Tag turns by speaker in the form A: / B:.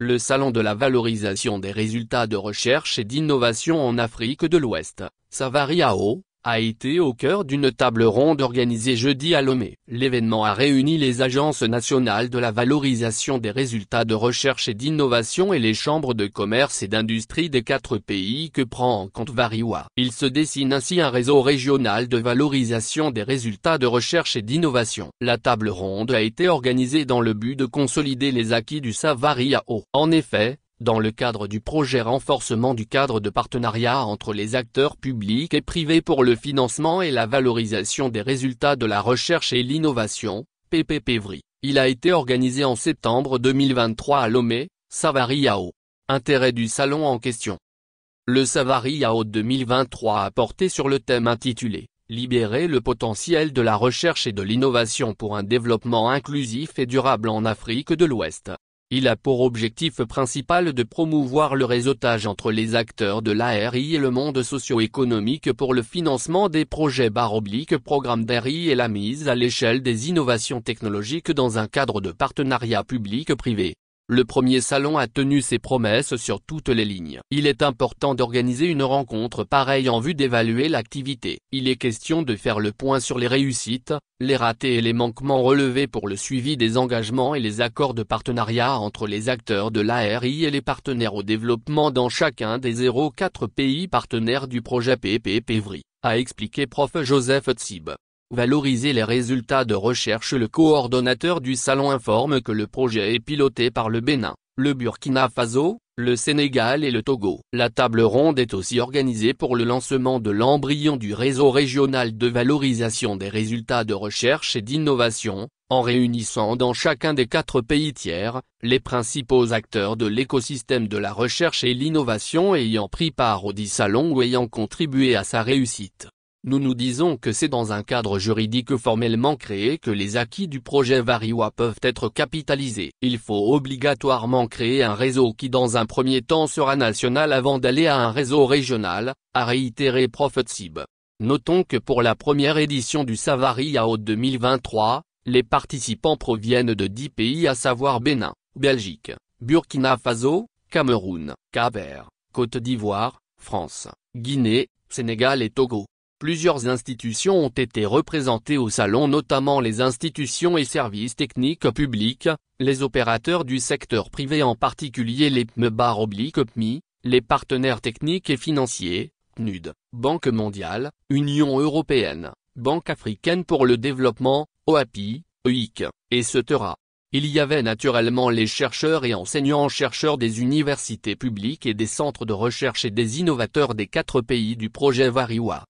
A: le Salon de la valorisation des résultats de recherche et d'innovation en Afrique de l'Ouest, Savariao, a été au cœur d'une table ronde organisée jeudi à Lomé. L'événement a réuni les agences nationales de la valorisation des résultats de recherche et d'innovation et les chambres de commerce et d'industrie des 4 pays que prend en compte Variwa. Il se dessine ainsi un réseau régional de valorisation des résultats de recherche et d'innovation. La table ronde a été organisée dans le but de consolider les acquis du Savariao. En effet, dans le cadre du projet renforcement du cadre de partenariat entre les acteurs publics et privés pour le financement et la valorisation des résultats de la recherche et l'innovation, PPP-VRI, il a été organisé en septembre 2023 à Lomé, Savariao. Intérêt du salon en question. Le Savariao 2023 a porté sur le thème intitulé « Libérer le potentiel de la recherche et de l'innovation pour un développement inclusif et durable en Afrique de l'Ouest ». Il a pour objectif principal de promouvoir le réseautage entre les acteurs de l'ARI et le monde socio-économique pour le financement des projets /programmes d'ARI et la mise à l'échelle des innovations technologiques dans un cadre de partenariat public-privé. Le premier salon a tenu ses promesses sur toutes les lignes. Il est important d'organiser une rencontre pareille en vue d'évaluer l'activité. Il est question de faire le point sur les réussites, les ratés et les manquements relevés pour le suivi des engagements et les accords de partenariat entre les acteurs de l'ARI et les partenaires au développement dans chacun des 04 pays partenaires du projet PPP-VRI, a expliqué Prof Joseph Tsib. Valoriser les résultats de recherche. Le coordonnateur du salon informe que le projet est piloté par le Bénin, le Burkina Faso, le Sénégal et le Togo. La table ronde est aussi organisée pour le lancement de l'embryon du réseau régional de valorisation des résultats de recherche et d'innovation, en réunissant dans chacun des 4 pays tiers, les principaux acteurs de l'écosystème de la recherche et l'innovation ayant pris part au dit salon ou ayant contribué à sa réussite. Nous nous disons que c'est dans un cadre juridique formellement créé que les acquis du projet Variwa peuvent être capitalisés. Il faut obligatoirement créer un réseau qui dans un premier temps sera national avant d'aller à un réseau régional, a réitéré Prof Tsib. Notons que pour la première édition du Savariao 2023, les participants proviennent de 10 pays à savoir Bénin, Belgique, Burkina Faso, Cameroun, Cap-Vert, Côte d'Ivoire, France, Guinée, Sénégal et Togo. Plusieurs institutions ont été représentées au salon, notamment les institutions et services techniques publics, les opérateurs du secteur privé en particulier les PME/PMI, les partenaires techniques et financiers, PNUD, Banque mondiale, Union européenne, Banque africaine pour le développement, OAPI, EIC, etc. Il y avait naturellement les chercheurs et enseignants-chercheurs des universités publiques et des centres de recherche et des innovateurs des 4 pays du projet Variwa.